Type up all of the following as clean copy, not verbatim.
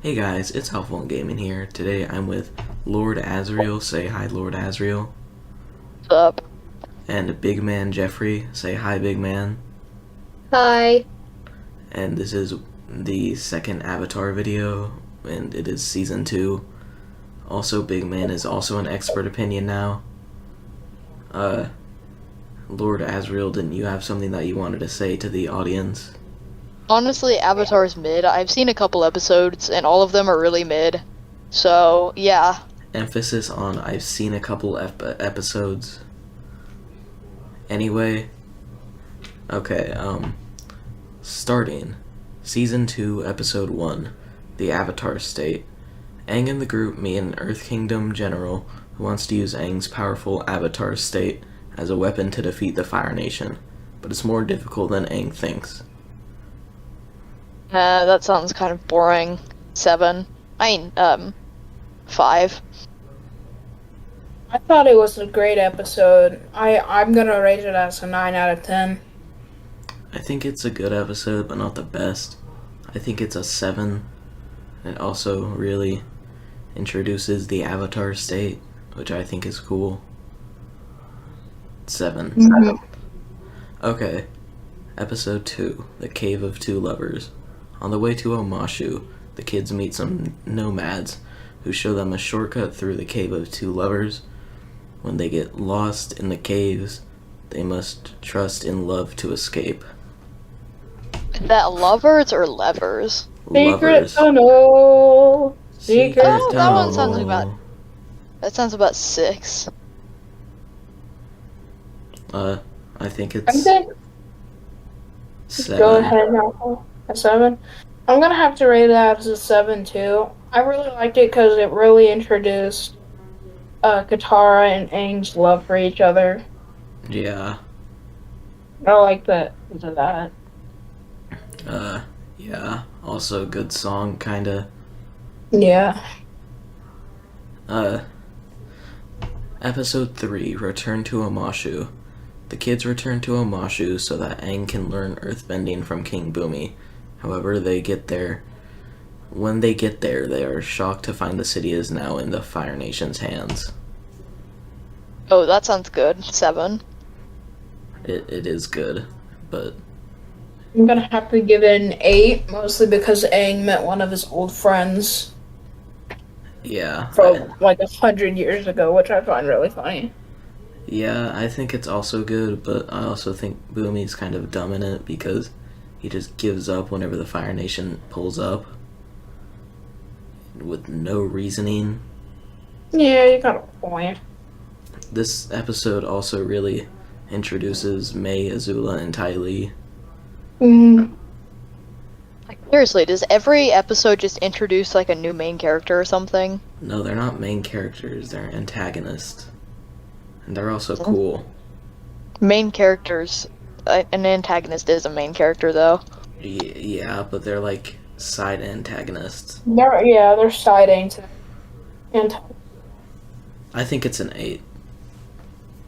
Hey guys, it's Helpful in Gaming here. Today I'm with Lord AZRAEL. Say hi, Lord AZRAEL. What's up? And Big Man Jeffrey. Say hi, Big Man. Hi. And this is the second Avatar video, and it is Season 2. Also, Big Man is also an expert opinion now. Lord AZRAEL, didn't you have something that you wanted to say to the audience? Honestly, Avatar's mid. I've seen a couple episodes, and all of them are really mid. So, yeah. Emphasis on I've seen a couple episodes. Anyway, okay, starting Season 2, Episode 1, The Avatar State. Aang and the group meet an Earth Kingdom general who wants to use Aang's powerful Avatar State as a weapon to defeat the Fire Nation, but it's more difficult than Aang thinks. That sounds kind of boring. 7. 5. I thought it was a great episode. I'm gonna rate it as a 9 out of 10. I think it's a good episode, but not the best. I think it's a 7. It also really introduces the Avatar State, which I think is cool. 7. Mm-hmm. Okay. Episode 2, The Cave of Two Lovers. On the way to Omashu, the kids meet some nomads who show them a shortcut through the Cave of Two Lovers. When they get lost in the caves, they must trust in love to escape. Is that lovers or levers? Secret Lovers. tunnel. Secret Oh, that one tunnel. sounds about 6. I think I it's think 7. go ahead now. A 7. I'm gonna have to rate it as a 7 too. I really liked it because it really introduced Katara and Aang's love for each other. Yeah. I like that because of that. Yeah. Also, good song, kinda. Yeah. Episode 3, Return to Omashu. The kids return to Omashu so that Aang can learn earthbending from King Bumi. However, when they get there, they are shocked to find the city is now in the Fire Nation's hands. Oh, that sounds good. 7. It is good, but I'm gonna have to give it an 8, mostly because Aang met one of his old friends yeah. from like 100 years ago, which I find really funny. Yeah, I think it's also good, but I also think Bumi's kind of dumb in it because he just gives up whenever the Fire Nation pulls up with no reasoning. Yeah, you got a point. This episode also really introduces Mei, Azula, and Ty Lee. Mm, Like, seriously, does every episode just introduce, like, a new main character or something? No, they're not main characters, they're antagonists. And they're also Yeah. cool. Main characters... an antagonist is a main character, though. Yeah, but they're like side antagonists. they're side and I think it's an 8.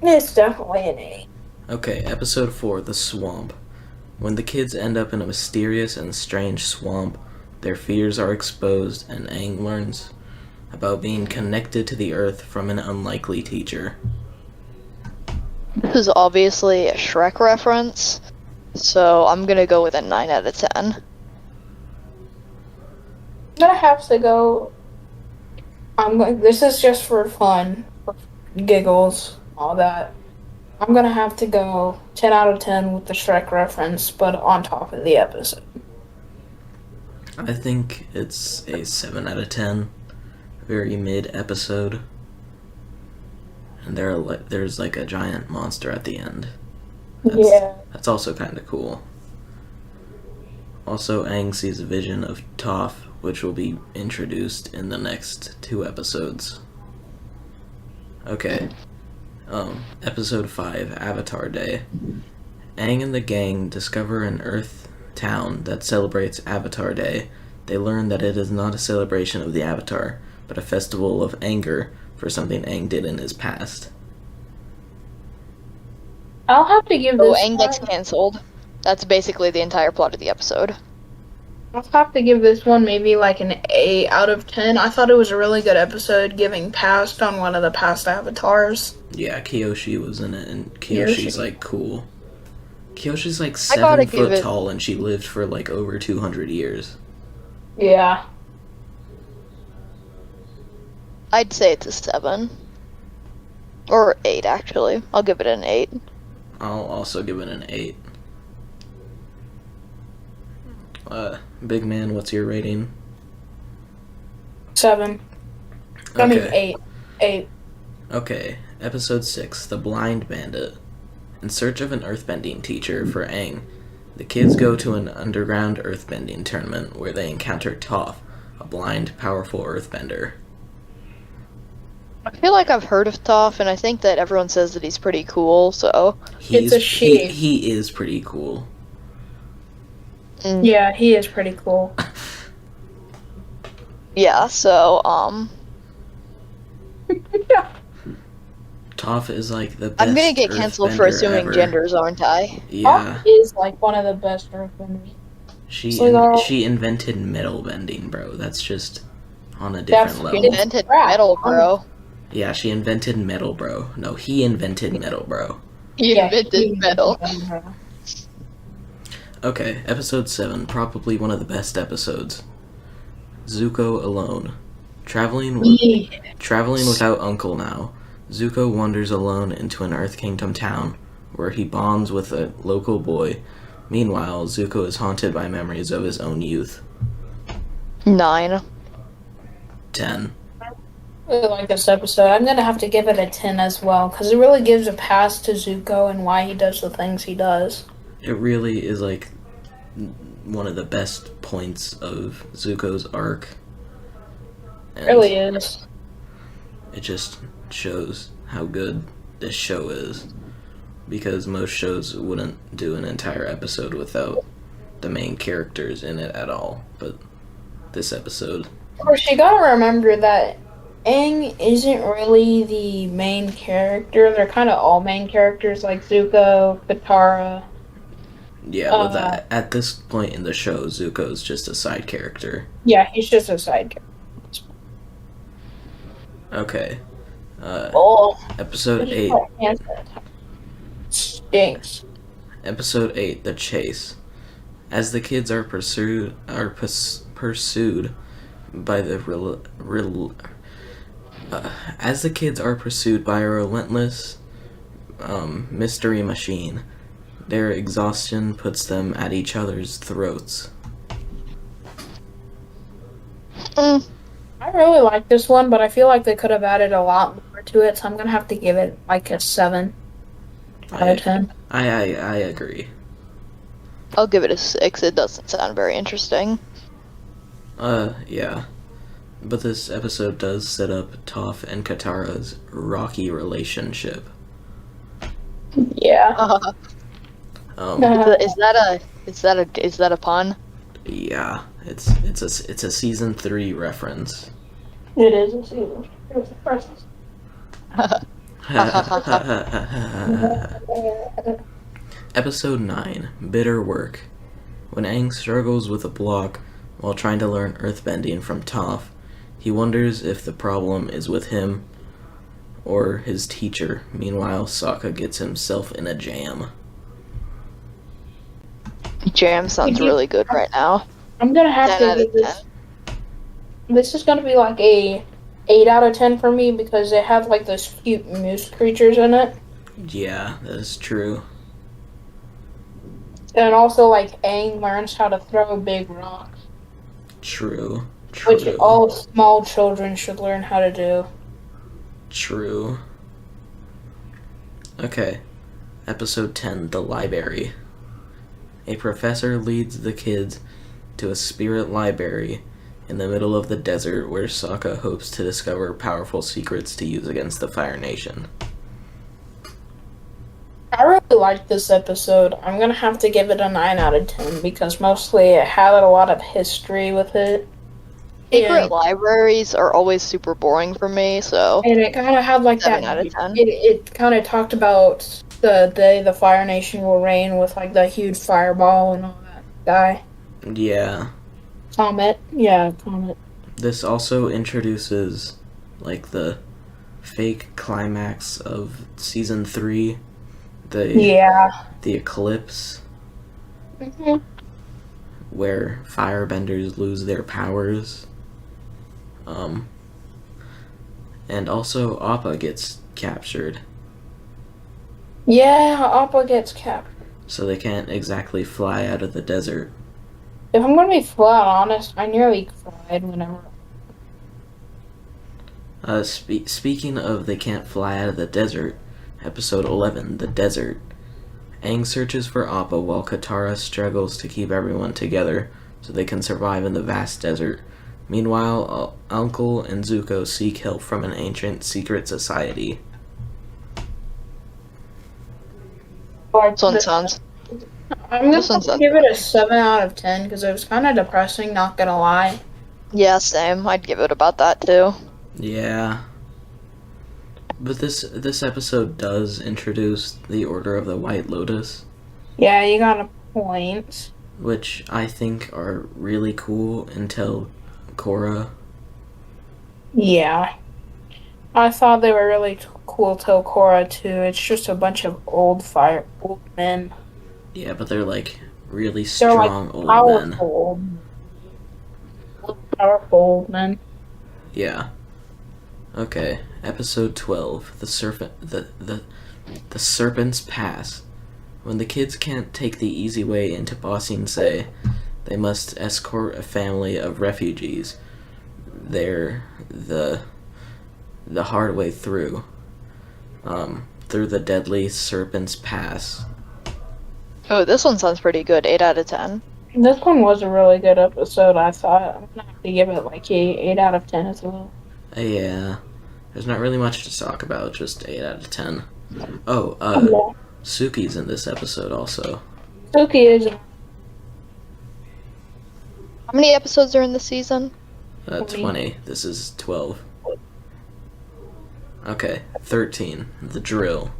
it's definitely an 8. Okay, episode 4, The Swamp. When the kids end up in a mysterious and strange swamp, their fears are exposed and Aang learns about being connected to the earth from an unlikely teacher. This is obviously a Shrek reference, so I'm gonna go with a 9 out of 10. I'm gonna have to go. This is just for fun, for giggles, all that. I'm gonna have to go 10 out of 10 with the Shrek reference, but on top of the episode. I think it's a 7 out of 10. Very mid episode. And there's like a giant monster at the end. That's also kind of cool. Also, Aang sees a vision of Toph, which will be introduced in the next 2 episodes. Okay. Episode 5, Avatar Day. Aang and the gang discover an Earth town that celebrates Avatar Day. They learn that it is not a celebration of the Avatar, but a festival of anger for something Aang did in his past. I'll have to give Oh, this Aang gets one- cancelled. That's basically the entire plot of the episode. I'll have to give this one maybe like an 8 out of 10. I thought it was a really good episode, giving past on one of the past avatars. Yeah, Kyoshi was in it, and Kyoshi's Kyoshi. like cool. Kyoshi's like I gotta 7 give foot it- tall, and she lived for like over 200 years. Yeah. I'd say it's a 7. Or 8, actually. I'll give it an 8. I'll also give it an 8. Big man, what's your rating? 7. I mean, Okay. 8. 8. Okay, episode 6, The Blind Bandit. In search of an earthbending teacher for Aang, the kids go to an underground earthbending tournament where they encounter Toph, a blind, powerful earthbender. I feel like I've heard of Toph, and I think that everyone says that he's pretty cool, so... It's a she. He is pretty cool. Yeah, he is pretty cool. Yeah, so, Toph is like the best I'm gonna get canceled for earthbender assuming ever. genders, aren't I? Yeah, Toph is like one of the best earthbenders. she invented metal bending, bro. That's just on a different That's level. He invented crap. metal, bro. Yeah, she invented metal, bro. No, he invented metal, bro. He invented metal. Okay, episode 7, probably one of the best episodes. Zuko alone. Traveling without Uncle now, Zuko wanders alone into an Earth Kingdom town, where he bonds with a local boy. Meanwhile, Zuko is haunted by memories of his own youth. 9. 10. I really like this episode. I'm gonna have to give it a 10 as well, because it really gives a pass to Zuko and why he does the things he does. It really is like one of the best points of Zuko's arc. It really is. It just shows how good this show is. Because most shows wouldn't do an entire episode without the main characters in it at all. But this episode... Of course, you gotta remember that Aang isn't really the main character. They're kind of all main characters, like Zuko, Katara. Yeah, but that, at this point in the show, Zuko's just a side character. Yeah, he's just a side character. Okay. Oh, Episode 8. Stinks. Episode 8, The Chase. As the kids are pursued by the as the kids are pursued by a relentless mystery machine, their exhaustion puts them at each other's throats. Mm. I really like this one, but I feel like they could have added a lot more to it, so I'm gonna have to give it like a 7 out of 10. I agree. I'll give it a 6. It doesn't sound very interesting. Yeah. But this episode does set up Toph and Katara's rocky relationship. Yeah. Is that a pun? Yeah, it's a season 3 reference. It is a season. Episode 9, Bitter Work. When Aang struggles with a block while trying to learn earthbending from Toph, he wonders if the problem is with him or his teacher. Meanwhile, Sokka gets himself in a jam. Jam sounds really good right now. I'm gonna have 10 to out give of this. 10. This is gonna be like a 8 out of 10 for me because they have like those cute moose creatures in it, Yeah, that is true. and also like Aang learns how to throw big rocks, True. which all small children should learn how to do. True. Okay. Episode 10, The Library. A professor leads the kids to a spirit library in the middle of the desert where Sokka hopes to discover powerful secrets to use against the Fire Nation. I really liked this episode. I'm gonna have to give it a 9 out of 10 because mostly it had a lot of history with it. Secret And- libraries are always super boring for me, so And it kind of had like 7 that. out of 10. It kind of talked about the day the Fire Nation will reign with like the huge fireball and all that guy. Yeah. Comet. Yeah, Comet. This also introduces, like, the fake climax of season 3, the Yeah. the eclipse, hmm where firebenders lose their powers. And also Appa gets captured, Yeah, Appa gets captured. so they can't exactly fly out of the desert. If I'm gonna be flat honest, I nearly cried whenever. Speaking of they can't fly out of the desert, episode 11, The Desert. Aang searches for Appa while Katara struggles to keep everyone together so they can survive in the vast desert. Meanwhile, Uncle and Zuko seek help from an ancient secret society. Like, This one sounds. I'm gonna This have one to sounds. give it a 7 out of 10 because it was kind of depressing, not gonna lie. Yeah, same. I'd give it about that too. Yeah. But this episode does introduce the Order of the White Lotus, Yeah, you got a point. which I think are really cool until Korra. Yeah. I thought they were really cool till Korra too. It's just a bunch of old men. Yeah, but they're like really They're like strong old men. Powerful old men. Yeah. Okay. Episode 12. The Serpent's Pass. When the kids can't take the easy way into Ba Sing Se, they must escort a family of refugees. They're the hard way through. Through the deadly Serpent's Pass. Oh, this one sounds pretty good. 8 out of 10. This one was a really good episode, I thought. I'm gonna have to give it like a 8 out of 10 as well. Yeah. There's not really much to talk about, just 8 out of 10. Oh, Yeah. Suki's in this episode also. Suki is How many episodes are in the season? 20. This is 12. Okay, 13. The Drill.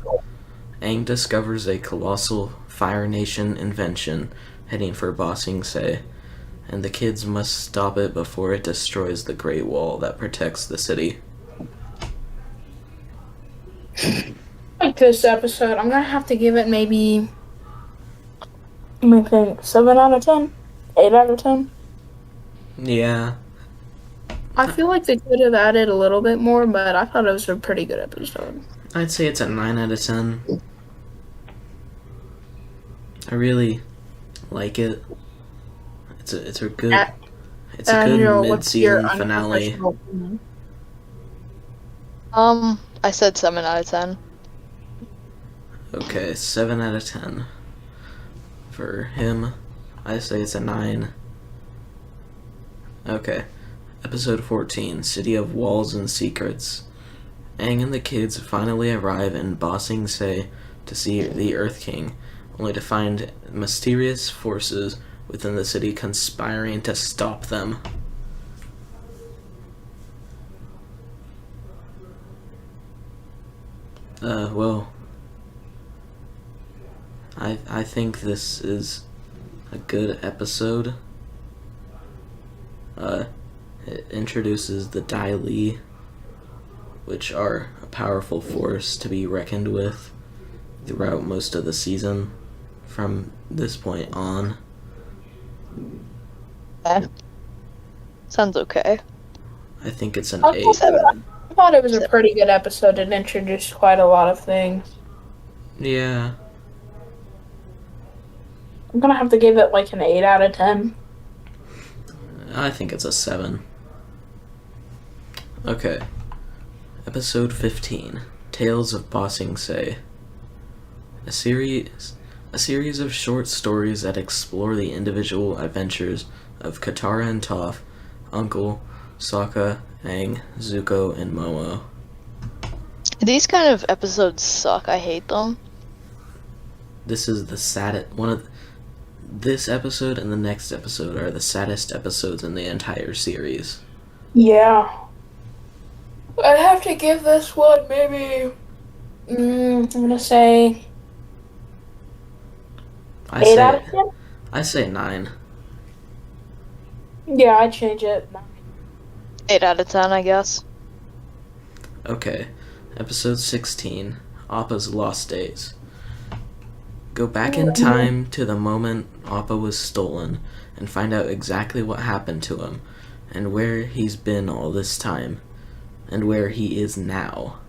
Aang discovers a colossal Fire Nation invention heading for Ba Sing Se, and the kids must stop it before it destroys the Great Wall that protects the city. like this episode. I'm gonna have to give it maybe. Let me think. 7 out of 10? 8 out of 10? Yeah, I feel like they could have added a little bit more, but I thought it was a pretty good episode. I'd say it's a 9 out of 10. I really like it. It's a good it's a good Angel, what's your mid-season finale. unprofessional opinion? I said 7 out of 10. Okay, 7 out of 10 for him. I say it's a 9. Okay, episode 14, City of Walls and Secrets. Aang and the kids finally arrive in Ba Sing Se to see the Earth King, only to find mysterious forces within the city conspiring to stop them. Well, I think this is a good episode. It introduces the Dai Li, which are a powerful force to be reckoned with throughout most of the season from this point on. Okay. Sounds okay. I think it's an I 8. thought it was a pretty good episode. It introduced quite a lot of things. Yeah. I'm gonna have to give it like an 8 out of 10. I think it's a 7. Okay. Episode 15. Tales of Ba Sing Se. A series of short stories that explore the individual adventures of Katara and Toph, Uncle, Sokka, Aang, Zuko, and Momo. These kind of episodes suck. I hate them. This is the saddest this episode and the next episode are the saddest episodes in the entire series. Yeah. I'd have to give this one maybe. I'm gonna say 8 out of 10. I say 9. Yeah, I'd change it. 8 out of 10, I guess. Okay, episode 16, Appa's Lost Days. Go back in time to the moment Appa was stolen and find out exactly what happened to him and where he's been all this time and where he is now.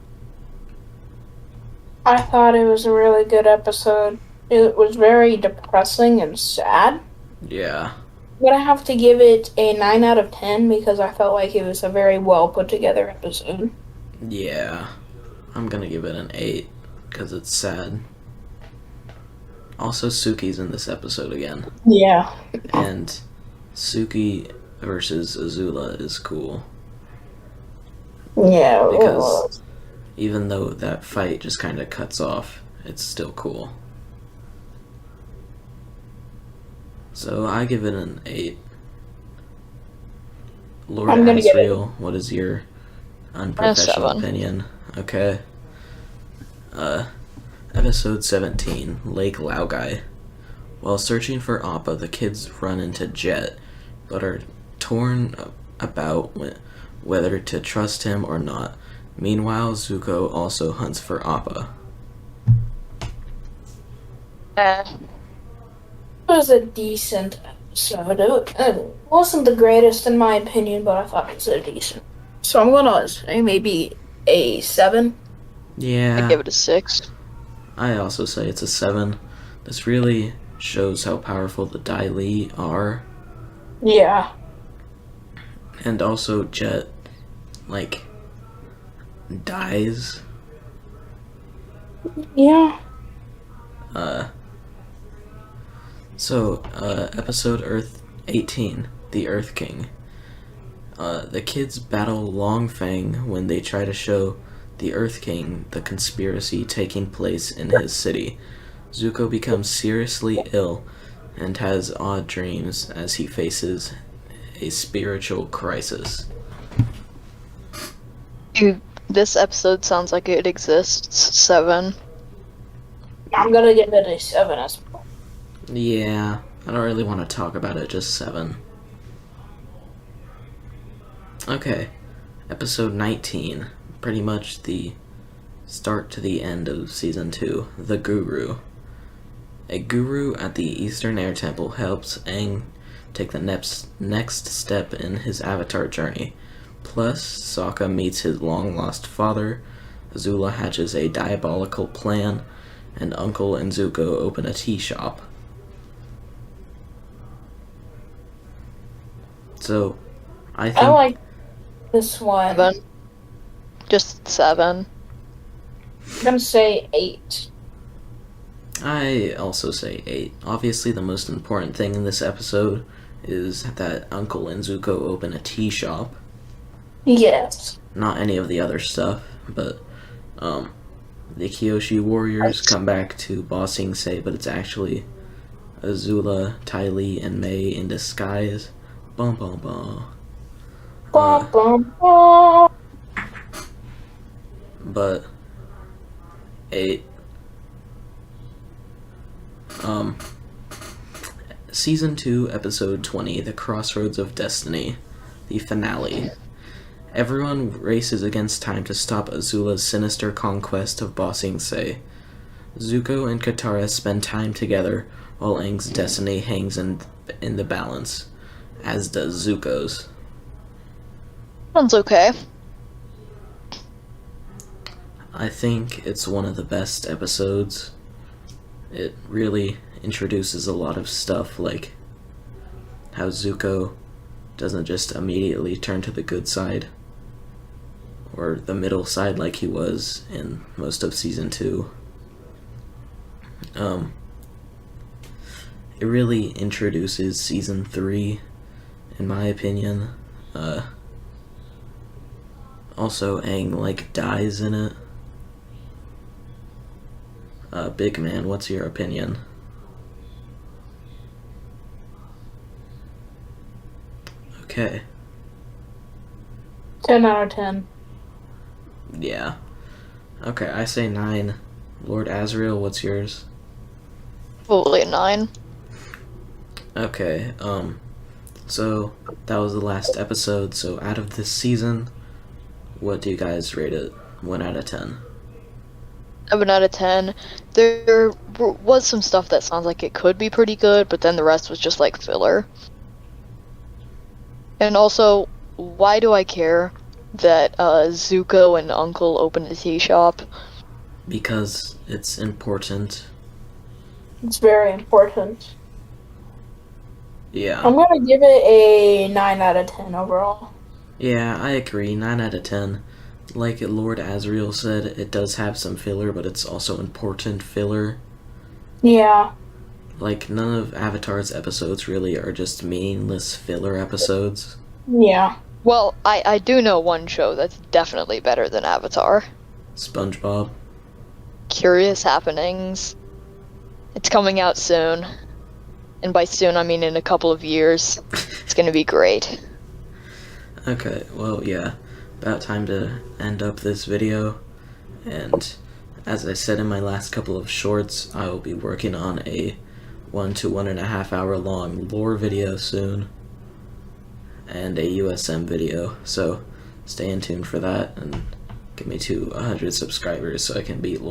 I thought it was a really good episode. It was very depressing and sad. Yeah. But I have to give it a 9 out of 10 because I felt like it was a very well put together episode. Yeah. I'm gonna give it an 8 because it's sad. Also, Suki's in this episode again. Yeah. And Suki versus Azula is cool. Yeah. Because even though that fight just kind of cuts off, it's still cool. So I give it an 8. Lord I'm gonna give it- AZRAEL, what is your unprofessional 7. opinion? Okay. Episode 17, Lake Laogai. While searching for Appa, the kids run into Jet, but are torn about whether to trust him or not. Meanwhile, Zuko also hunts for Appa. It was a decent episode. It wasn't the greatest in my opinion, but I thought it was a decent. So I'm gonna say maybe a 7. Yeah. I'd give it a 6. I also say it's a 7. This really shows how powerful the Dai Li are. Yeah. And also Jet, like, dies. Yeah. Episode Earth 18, The Earth King. The kids battle Long Fang when they try to show the Earth King the conspiracy taking place in his city. Zuko becomes seriously ill and has odd dreams as he faces a spiritual crisis. This episode sounds like it exists. 7. I'm gonna give it a 7 as well. Yeah, I don't really want to talk about it, just 7. Okay, episode 19, pretty much the start to the end of season 2, The Guru. A guru at the Eastern Air Temple helps Aang take the next step in his avatar journey. Plus, Sokka meets his long-lost father, Azula hatches a diabolical plan, and Uncle and Zuko open a tea shop. So, I think... I like this one. 7. Just 7. I'm gonna say 8. I also say 8. Obviously, the most important thing in this episode is that Uncle and Zuko open a tea shop. Yes. Not any of the other stuff, but the Kyoshi warriors come back to Ba Sing Se, but it's actually Azula, Ty Lee, and May in disguise. Bum bum bum. Bum, bum, bum. But 8. Season 2, Episode 20, The Crossroads of Destiny, the finale. Everyone races against time to stop Azula's sinister conquest of Ba Sing Se. Zuko and Katara spend time together while Aang's destiny hangs in the balance, as does Zuko's. Sounds okay. I think it's one of the best episodes. It really introduces a lot of stuff, like how Zuko doesn't just immediately turn to the good side, or the middle side like he was in most of season 2. It really introduces season 3, in my opinion. Also, Aang, like, dies in it. Big Man, what's your opinion? Okay. 10 out of 10. Yeah. Okay, I say 9. Lord AZRAEL, what's yours? Probably a 9. Okay, So that was the last episode. So out of this season, what do you guys rate it? 1 out of 10. 7 out of 10. There was some stuff that sounds like it could be pretty good, but then the rest was just like filler. And also, why do I care that Zuko and Uncle opened a tea shop? Because it's important. It's very important. Yeah. I'm gonna give it a 9 out of 10 overall. Yeah, I agree. 9 out of 10. Like Lord AZRAEL said, it does have some filler, but it's also important filler. Yeah. Like, none of Avatar's episodes really are just meaningless filler episodes. Yeah. Well, I do know one show that's definitely better than Avatar. SpongeBob. Curious Happenings. It's coming out soon. And by soon, I mean in a couple of years. It's gonna be great. Okay, well, yeah. About time to end up this video. And as I said in my last couple of shorts, I will be working on a 1 to 1.5 hour long lore video soon. And a USM video. So stay in tune for that and get me to 100 subscribers so I can beat lore.